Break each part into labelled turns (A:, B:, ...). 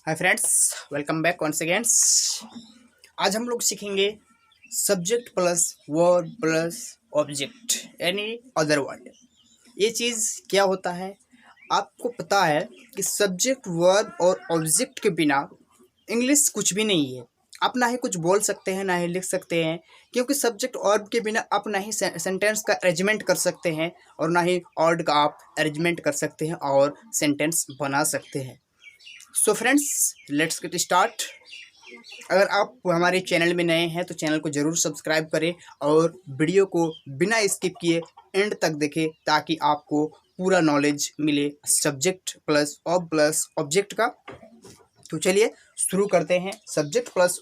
A: हाय friends, welcome back once again. आज हम लोग सीखेंगे subject plus verb plus object यानी अदर वर्ड। ये चीज़ क्या होता है आपको पता है कि सब्जेक्ट वर्ब और ऑब्जेक्ट के बिना इंग्लिश कुछ भी नहीं है। आप ना ही कुछ बोल सकते हैं ना ही लिख सकते हैं, क्योंकि सब्जेक्ट वर्ब के बिना आप ना ही सेंटेंस का अरेंजमेंट कर सकते हैं और ना ही वर्ड का आप अरेंजमेंट कर सकते हैं और सेंटेंस बना सकते हैं। So friends, let's get start. अगर आप हमारे चैनल में नए हैं तो चैनल को ज़रूर सब्सक्राइब करें और वीडियो को बिना स्किप किए एंड तक देखें, ताकि आपको पूरा नॉलेज मिले सब्जेक्ट प्लस ऑब्जेक्ट का। तो चलिए शुरू करते हैं। सब्जेक्ट प्लस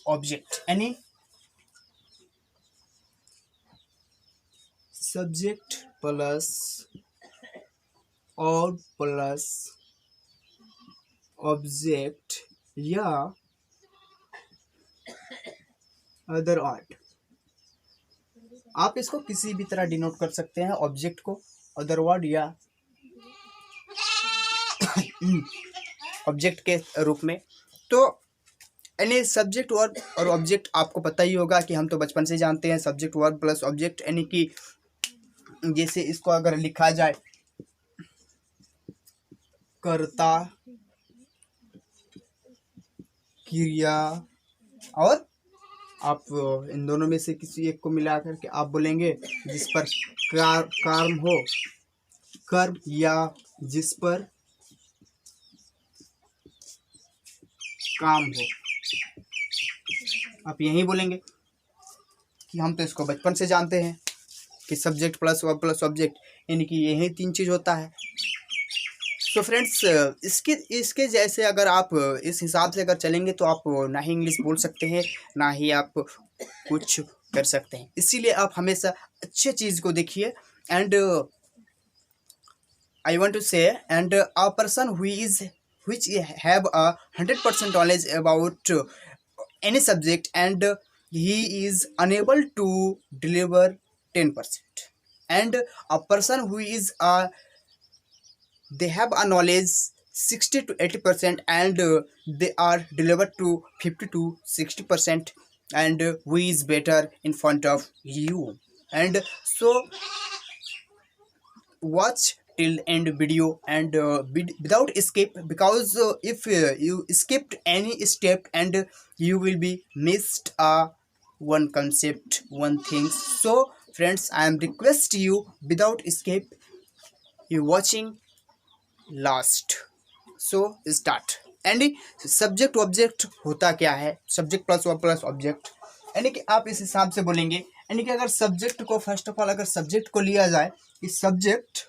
A: ऑब्जेक्ट यानी सब्जेक्ट प्लस प्लस ऑब्जेक्ट या अदर वर्ड। आप इसको किसी भी तरह डिनोट कर सकते हैं, ऑब्जेक्ट को अदर वर्ड या ऑब्जेक्ट के रूप में। तो यानी सब्जेक्ट वर्ब और ऑब्जेक्ट आपको पता ही होगा कि हम तो बचपन से जानते हैं सब्जेक्ट वर्ब प्लस ऑब्जेक्ट, यानी कि जैसे इसको अगर लिखा जाए कर्ता, क्रिया, और आप इन दोनों में से किसी एक को मिला करके आप बोलेंगे जिस पर कर्म हो, कर्म, या जिस पर काम हो। आप यही बोलेंगे कि हम तो इसको बचपन से जानते हैं कि subject plus verb plus object यानी कि यही तीन चीज़ होता है। तो फ्रेंड्स, इसके जैसे अगर आप इस हिसाब से अगर चलेंगे तो आप ना ही इंग्लिश बोल सकते हैं ना ही आप कुछ कर सकते हैं। इसीलिए आप हमेशा अच्छे चीज़ को देखिए। एंड आई वांट टू से and a person which have a 100% knowledge about any subject and he is unable to deliver 10%, and a person who is they have a knowledge 60 to 80% and they are delivered to 50 to 60%, and who is better in front of you. And so watch till end video and without skip, because if you skipped any step and you will be missed one concept, one thing. So friends, I am request you without skip you watching last. So start. यानी subject object होता क्या है, subject plus verb plus object, यानी कि आप इस हिसाब से बोलेंगे। यानी कि अगर सब्जेक्ट को फर्स्ट ऑफ ऑल अगर सब्जेक्ट को लिया जाए कि सब्जेक्ट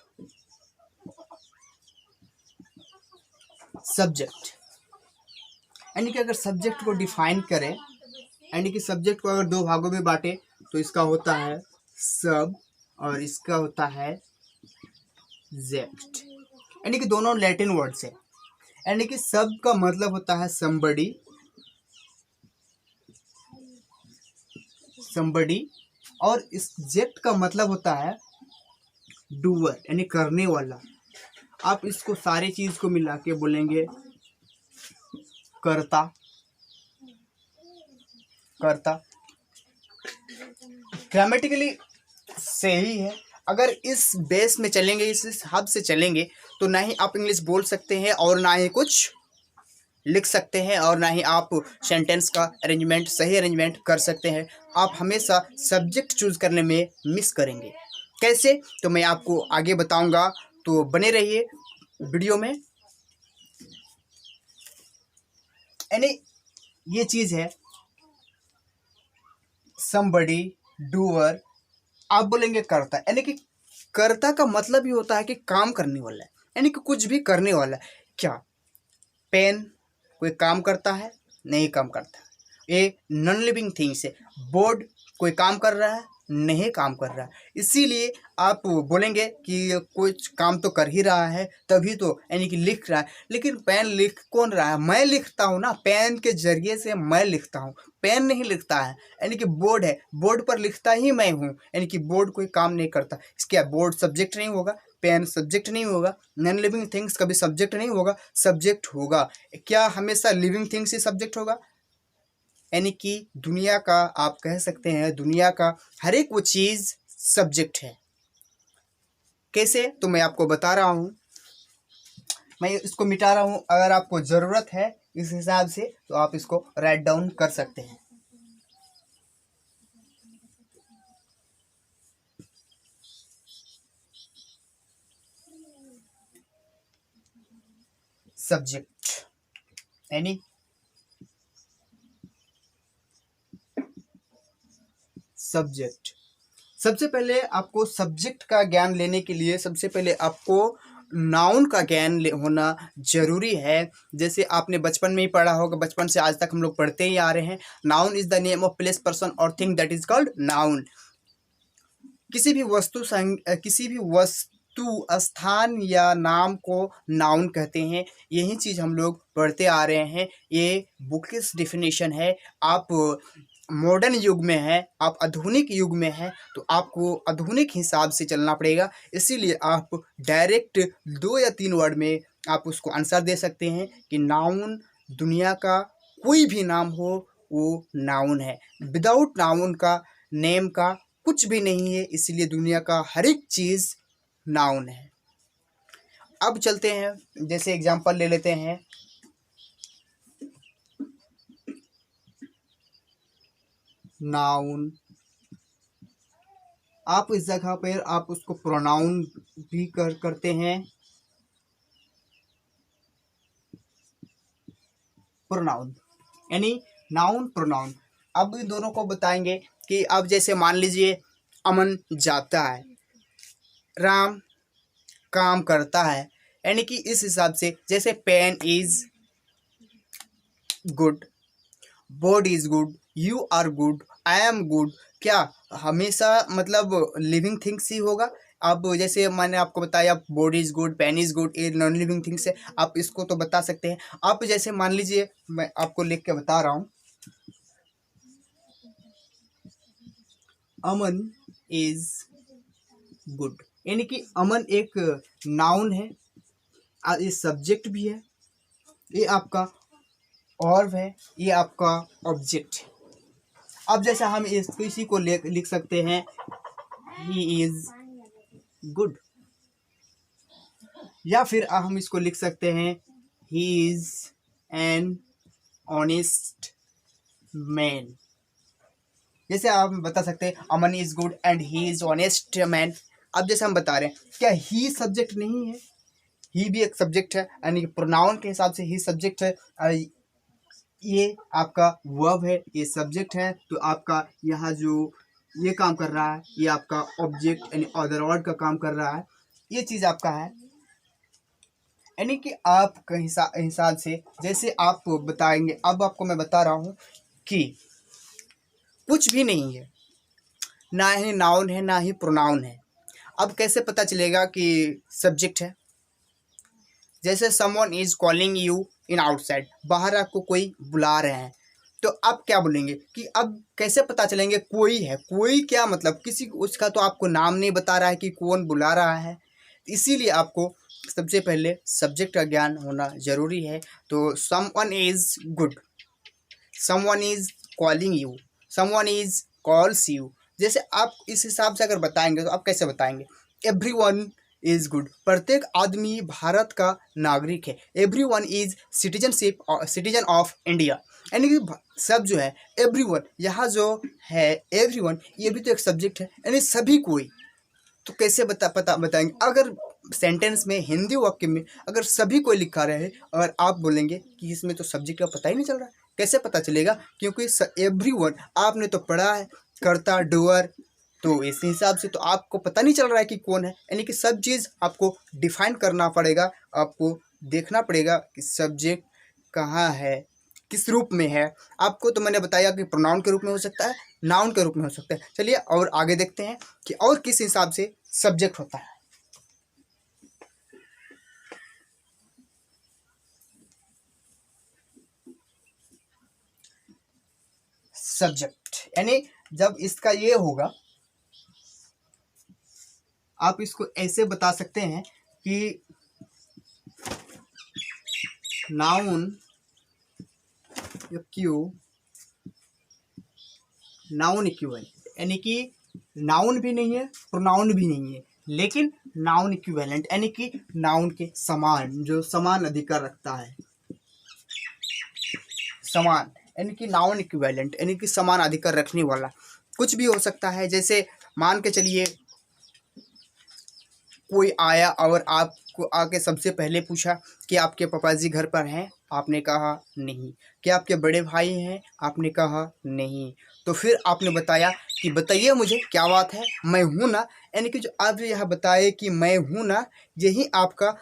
A: यानी कि अगर सब्जेक्ट को डिफाइन करें, यानी कि सब्जेक्ट को अगर दो भागों में बांटे तो इसका होता है सब और इसका होता है जेक्ट, यानी कि दोनों लैटिन वर्ड्स है। यानी कि सब का मतलब होता है somebody और इस जेक्ट का मतलब होता है डूअर यानी करने वाला। आप इसको सारी चीज को मिला के बोलेंगे करता। ग्रामेटिकली सही है। अगर इस बेस में चलेंगे, इस हिसाब से चलेंगे तो ना ही आप इंग्लिश बोल सकते हैं और ना ही कुछ लिख सकते हैं और ना ही आप सेंटेंस का अरेंजमेंट, सही अरेंजमेंट कर सकते हैं। आप हमेशा सब्जेक्ट चूज करने में मिस करेंगे। कैसे, तो मैं आपको आगे बताऊंगा, तो बने रहिए वीडियो में। यानी ये चीज़ है somebody, डूअर, आप बोलेंगे करता, यानी कि कर्ता का मतलब ही होता है कि काम करने वाला है, यानी कि कुछ भी करने वाला है। क्या पेन कोई काम करता है? नहीं काम करता। ये नॉन लिविंग थिंग्स है। बोर्ड कोई काम कर रहा है? नहीं काम कर रहा है। इसीलिए आप बोलेंगे कि कुछ काम तो कर ही रहा है तभी तो, यानी कि लिख रहा है। लेकिन पेन लिख कौन रहा है? मैं लिखता हूँ ना, पेन के जरिए से मैं लिखता हूँ, पेन नहीं लिखता है। यानी कि बोर्ड है, बोर्ड पर लिखता ही मैं हूँ, यानी कि बोर्ड कोई काम नहीं करता। इसके बोर्ड सब्जेक्ट नहीं होगा, पेन सब्जेक्ट नहीं होगा, नॉन लिविंग थिंग्स कभी सब्जेक्ट नहीं होगा, सब्जेक्ट होगा। क्या हमेशा लिविंग थिंग्स ही सब्जेक्ट होगा? यानी कि दुनिया का, आप कह सकते हैं दुनिया का हर एक वो चीज़ सब्जेक्ट है। कैसे? तो मैं आपको बता रहा हूँ, मैं इसको मिटा रहा हूँ। अगर आपको ज़रूरत है इस हिसाब से तो आप इसको राइट डाउन कर सकते हैं। सब्जेक्ट यानी सब्जेक्ट। सबसे पहले आपको सब्जेक्ट का ज्ञान लेने के लिए सबसे पहले आपको नाउन का ज्ञान होना जरूरी है। जैसे आपने बचपन में ही पढ़ा होगा, बचपन से आज तक हम लोग पढ़ते ही आ रहे हैं, noun is the name of place, person और thing that is called noun. किसी भी किसी भी वस्तु, स्थान या नाम को नाउन कहते हैं। यही चीज़ हम लोग पढ़ते आ रहे हैं। ये बुकिश डेफिनेशन है। आप मॉडर्न युग में है, आप आधुनिक युग में है, तो आपको आधुनिक हिसाब से चलना पड़ेगा। इसीलिए आप डायरेक्ट 2 या 3 वर्ड में आप उसको आंसर दे सकते हैं कि नाउन, दुनिया का कोई भी नाम हो वो नाउन है। विदाउट नाउन का, नेम का कुछ भी नहीं है। इसलिए दुनिया का हर एक चीज़ नाउन है। अब चलते हैं, जैसे एग्जांपल ले लेते हैं। नाउन, आप इस जगह पर आप उसको प्रोनाउन भी करते हैं। प्रोनाउन यानी नाउन, प्रोनाउन। अब इन दोनों को बताएंगे कि अब जैसे मान लीजिए अमन जाता है, राम काम करता है, यानी कि इस हिसाब से जैसे pen is good, board is good, you are good, I am good. क्या हमेशा मतलब लिविंग थिंग्स ही होगा? अब जैसे मैंने आपको बताया board is good, pen is good, ये नॉन लिविंग थिंग्स है। आप इसको तो बता सकते हैं। आप जैसे मान लीजिए मैं आपको लिख के बता रहा हूँ, अमन इज गुड, यानी कि अमन एक नाउन है, ये सब्जेक्ट भी है, ये आपका ऑर्ब है, ये आपका ऑब्जेक्ट है। अब जैसे हम इसी को लिख सकते हैं, ही इज गुड, या फिर हम इसको लिख सकते हैं, he is an honest man. जैसे आप बता सकते हैं Aman is good and he is honest man. अब जैसे हम बता रहे हैं, क्या ही सब्जेक्ट नहीं है? ही भी एक सब्जेक्ट है, यानी कि प्रोनाउन के हिसाब से ही सब्जेक्ट है। ये आपका वर्ब है, ये सब्जेक्ट है। तो आपका यहाँ जो ये काम कर रहा है, ये आपका ऑब्जेक्ट यानी अदर वर्ड का काम कर रहा है। ये चीज़ आपका है, यानी कि आपका हिसाब से जैसे आप बताएंगे। अब आपको मैं बता रहा हूँ कि कुछ भी नहीं है, ना ही नाउन है ना ही प्रोनाउन है। अब कैसे पता चलेगा कि सब्जेक्ट है? जैसे someone is calling you in outside, बाहर आपको कोई बुला रहे हैं, तो आप क्या बोलेंगे कि अब कैसे पता चलेंगे कोई है? कोई क्या मतलब, किसी उसका तो आपको नाम नहीं बता रहा है कि कौन बुला रहा है। इसीलिए आपको सबसे पहले सब्जेक्ट का ज्ञान होना जरूरी है। तो someone is good, someone is calling you, someone is calls you. जैसे आप इस हिसाब से अगर बताएंगे तो आप कैसे बताएंगे? एवरीवन इज गुड, प्रत्येक आदमी भारत का नागरिक है। Everyone is citizen of India, यानी कि सब जो है एवरीवन, यहाँ जो है एवरीवन, ये भी तो एक सब्जेक्ट है, यानी सभी कोई। तो कैसे बताएंगे? अगर सेंटेंस में, हिंदी वाक्य में अगर सभी कोई लिखा रहे और आप बोलेंगे कि इसमें तो सब्जेक्ट का पता ही नहीं चल रहा, कैसे पता चलेगा? क्योंकि एवरीवन आपने तो पढ़ा है, कर्ता, डूअर, तो इस हिसाब से तो आपको पता नहीं चल रहा है कि कौन है। यानी कि सब चीज़ आपको डिफाइन करना पड़ेगा, आपको देखना पड़ेगा कि सब्जेक्ट कहाँ है, किस रूप में है। आपको तो मैंने बताया कि प्रोनाउन के रूप में हो सकता है, नाउन के रूप में हो सकता है। चलिए और आगे देखते हैं कि और किस हिसाब से सब्जेक्ट होता है। सब्जेक्ट यानी जब इसका ये होगा, आप इसको ऐसे बता सकते हैं कि नाउन नाउन इक्विवेलेंट, यानी कि नाउन भी नहीं है प्रोनाउन भी नहीं है, लेकिन नाउन इक्विवेलेंट यानी कि नाउन के समान, जो समान अधिकार रखता है। समान यानी कि नाउन इक्विवेलेंट यानी कि समान अधिकार रखने वाला। कुछ भी हो सकता है, जैसे मान के चलिए कोई आया और आपको आके सबसे पहले पूछा कि आपके पापा जी घर पर हैं, आपने कहा नहीं। क्या आपके बड़े भाई हैं, आपने कहा नहीं। तो फिर आपने बताया कि बताइए मुझे क्या बात है, मैं हूँ ना, यानी कि जो आप यहाँ बताए कि मैं हूँ ना, यही आपका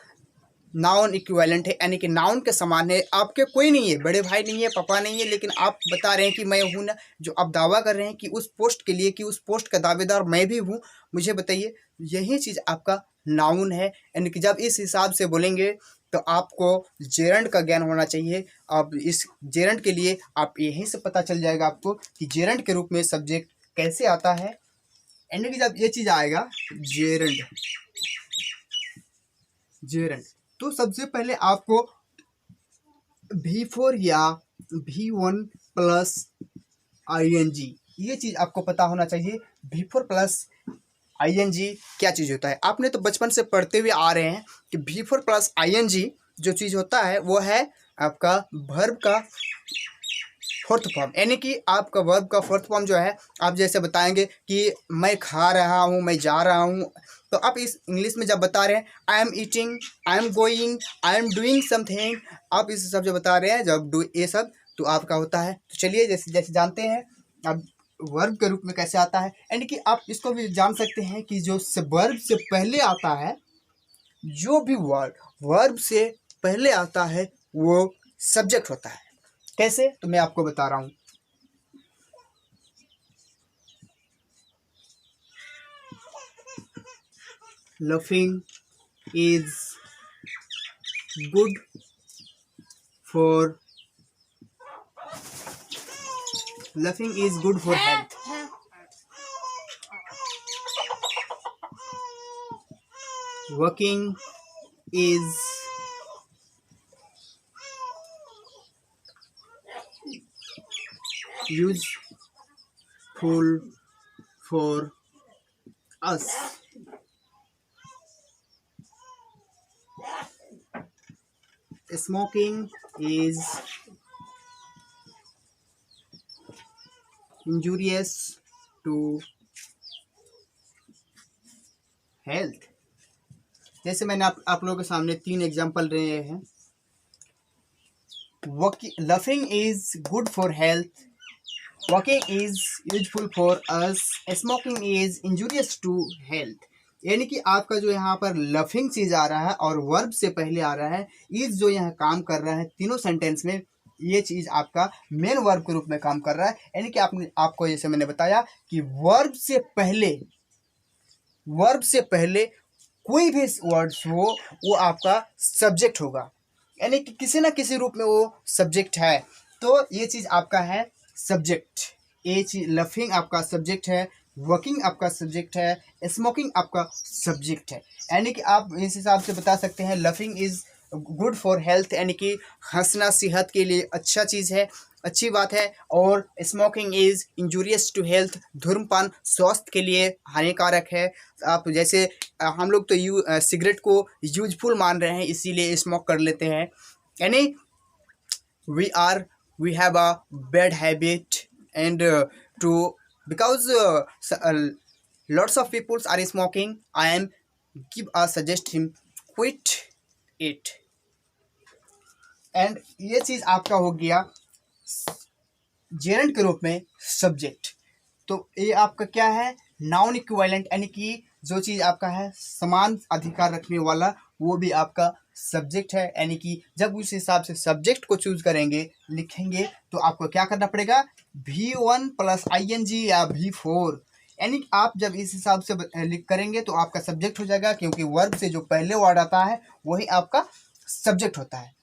A: नाउन इक्विवेलेंट है, यानी कि नाउन के समान है। आपके कोई नहीं है, बड़े भाई नहीं है, पापा नहीं है, लेकिन आप बता रहे हैं कि मैं हूँ ना, जो आप दावा कर रहे हैं कि उस पोस्ट के लिए, कि उस पोस्ट का दावेदार मैं भी हूँ, मुझे बताइए, यही चीज़ आपका नाउन है। यानी कि जब इस हिसाब से बोलेंगे तो आपको जेरंड का ज्ञान होना चाहिए। अब इस जेरंड के लिए आप यहीं से पता चल जाएगा आपको कि जेरंड के रूप में सब्जेक्ट कैसे आता है। यानी कि जब ये चीज़ आएगा जेरंड, जेरंड, तो सबसे पहले आपको V4 या V1 प्लस ING, ये चीज़ आपको पता होना चाहिए। V4 प्लस ING क्या चीज़ होता है? आपने तो बचपन से पढ़ते हुए आ रहे हैं कि V4 प्लस ING जो चीज़ होता है वो है आपका वर्ब का फोर्थ फॉर्म, यानी कि आपका वर्ब का फोर्थ फॉर्म जो है, आप जैसे बताएंगे कि मैं खा रहा हूँ, मैं जा रहा हूँ, तो आप इस इंग्लिश में जब बता रहे हैं I am eating, I am going, I am doing something, आप इस सब जो बता रहे हैं जब डू ये सब, तो आपका होता है। तो चलिए जैसे जैसे जानते हैं अब वर्ब के रूप में कैसे आता है। यानी कि आप इसको भी जान सकते हैं कि जो वर्ब से पहले आता है, जो भी वर्ड वर्ब से पहले आता है वो सब्जेक्ट होता है। कैसे, तो मैं आपको बता रहा हूँ। Laughing is good for health. Working is useful for us. Smoking is injurious to health. जैसे मैंने आप लोगों के सामने 3 एग्जाम्पल रहे हैं। Laughing is good for health, walking is useful for us, smoking is injurious to health। यानी कि आपका जो यहाँ पर लफिंग चीज आ रहा है और वर्ब से पहले आ रहा है, इज जो यहाँ काम कर रहा है तीनों सेंटेंस में, ये चीज आपका मेन वर्ब के रूप में काम कर रहा है। यानी कि आपको जैसे मैंने बताया कि वर्ब से पहले कोई भी वर्ड्स हो वो आपका सब्जेक्ट होगा, यानी कि किसी ना किसी रूप में वो सब्जेक्ट है। तो ये चीज आपका है सब्जेक्ट। ये चीज लफिंग आपका सब्जेक्ट है, वर्किंग आपका सब्जेक्ट है, स्मोकिंग आपका सब्जेक्ट है। यानी कि आप इस हिसाब से बता सकते हैं laughing is good for health, यानी कि हंसना सेहत के लिए अच्छा चीज़ है, अच्छी बात है। और smoking is injurious to health, धूम्रपान स्वास्थ्य के लिए हानिकारक है। आप जैसे हम लोग तो सिगरेट को यूजफुल मान रहे हैं, इसीलिए स्मोक कर लेते हैं। यानी we have a bad habit, and to because lots of people are smoking, I am give a suggest him quit it। And ये चीज आपका हो गया जेरेंट के रूप में सब्जेक्ट। तो ये आपका क्या है, नाउन इक्विवेलेंट, यानी कि जो चीज आपका है समान अधिकार रखने वाला, वो भी आपका सब्जेक्ट है। यानी कि जब उस हिसाब से सब्जेक्ट को चूज करेंगे, लिखेंगे, तो आपको क्या करना पड़ेगा, V1 प्लस ING या V4। यानी कि आप जब इस हिसाब से लिख करेंगे तो आपका सब्जेक्ट हो जाएगा, क्योंकि वर्ब से जो पहले वर्ड आता है वही आपका सब्जेक्ट होता है।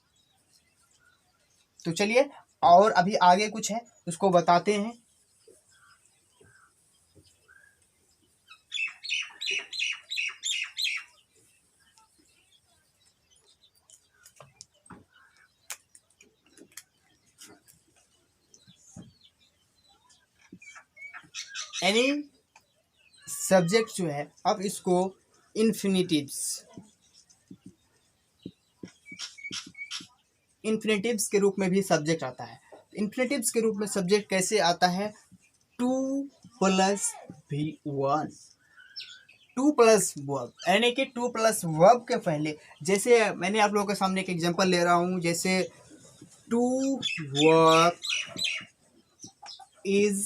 A: तो चलिए और अभी आगे कुछ है उसको बताते हैं। एनी सब्जेक्ट जो है, अब इसको इन्फिनिटिव्स के रूप में भी सब्जेक्ट आता है। इन्फिनिटिव्स के रूप में सब्जेक्ट कैसे आता है? 2+V1, 2+वर्ब, यानी कि 2+वर्ब के पहले, जैसे मैंने आप लोगों के सामने एक एग्जांपल ले रहा हूँ, जैसे टू वर्क इज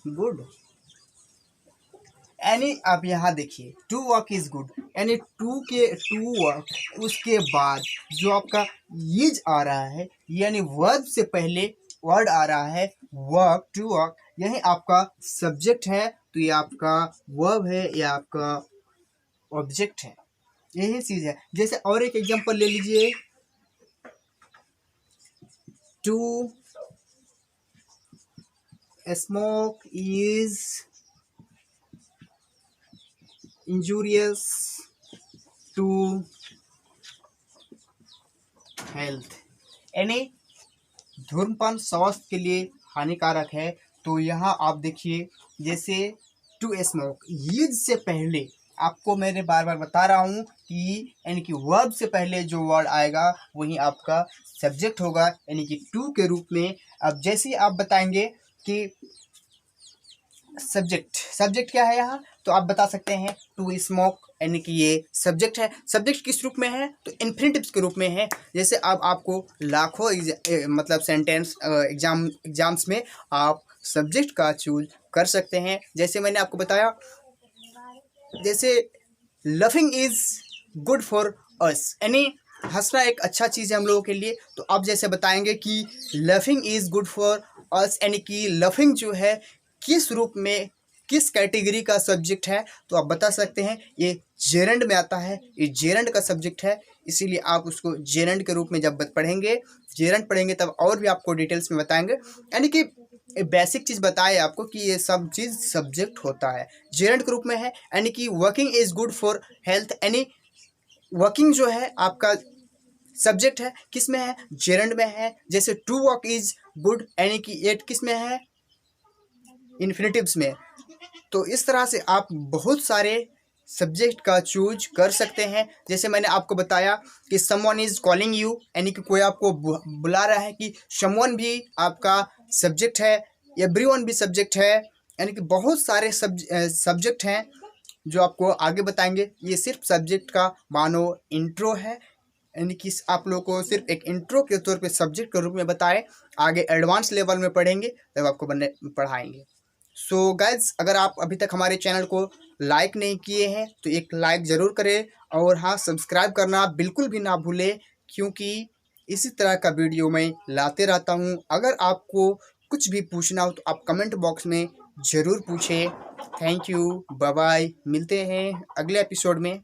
A: गुड, यानी आप यहाँ देखिए टू वर्क इज गुड, यानी टू वर्क, उसके बाद जो आपका इज आ रहा है, यानी वर्ब से पहले वर्ड आ रहा है वर्क, टू वर्क, यही आपका सब्जेक्ट है, तो ये आपका वर्ब है, ये आपका ऑब्जेक्ट है, यही चीज है। जैसे और एक एग्जांपल ले लीजिए, to smoke is injurious to health, यानी धूम्रपान स्वास्थ्य के लिए हानिकारक है। तो यहाँ आप देखिए, जैसे टू स्मोक, ईज से पहले आपको मैंने बार बार बता रहा हूँ कि यानी कि वर्ब से पहले जो वर्ड आएगा वही आपका सब्जेक्ट होगा, यानी कि टू के रूप में। अब जैसे आप बताएंगे कि सब्जेक्ट क्या है यहाँ, तो आप बता सकते हैं टू स्मोक, यानी कि ये सब्जेक्ट है। सब्जेक्ट किस रूप में है? तो इन्फिनिटिव्स के रूप में है। जैसे अब आपको लाखों मतलब सेंटेंस एग्जाम्स में आप सब्जेक्ट का चूज कर सकते हैं। जैसे मैंने आपको बताया, जैसे laughing is good for us, यानी हंसना एक अच्छा चीज़ है हम लोगों के लिए। तो आप जैसे बताएंगे कि laughing is good for us, यानी कि लफिंग जो है किस रूप में, किस कैटेगरी का सब्जेक्ट है, तो आप बता सकते हैं ये जेरंड में आता है, ये जेरंड का सब्जेक्ट है, इसीलिए आप उसको जेरंड के रूप में जब जेरंड पढ़ेंगे तब और भी आपको डिटेल्स में बताएंगे। यानी कि बेसिक चीज़ बताए आपको कि ये सब चीज़ सब्जेक्ट होता है, जेरंड के रूप में है। यानी कि working is good for health, यानी वर्किंग जो है आपका सब्जेक्ट है, किस में है? जेरंड में है। जैसे टू वर्क इज गुड, यानी कि ये किस में है? इन्फिनिटिव्स में। तो इस तरह से आप बहुत सारे सब्जेक्ट का चूज कर सकते हैं। जैसे मैंने आपको बताया कि समवन इज कॉलिंग यू, यानी कि कोई आपको बुला रहा है, कि समवन भी आपका सब्जेक्ट है, एवरीवन भी सब्जेक्ट है, यानी कि बहुत सारे सब्जेक्ट हैं जो आपको आगे बताएंगे। ये सिर्फ सब्जेक्ट का मानो इंट्रो है, यानी कि आप लोगों को सिर्फ एक इंट्रो के तौर पे सब्जेक्ट के रूप में बताए, आगे एडवांस लेवल में पढ़ेंगे तब आपको पढ़ाएंगे। सो गाइज, अगर आप अभी तक हमारे चैनल को लाइक नहीं किए हैं तो एक लाइक ज़रूर करें, और हाँ, सब्सक्राइब करना बिल्कुल भी ना भूलें, क्योंकि इसी तरह का वीडियो मैं लाते रहता हूँ। अगर आपको कुछ भी पूछना हो तो आप कमेंट बॉक्स में ज़रूर पूछें। थैंक यू, बाय बाय, मिलते हैं अगले एपिसोड में।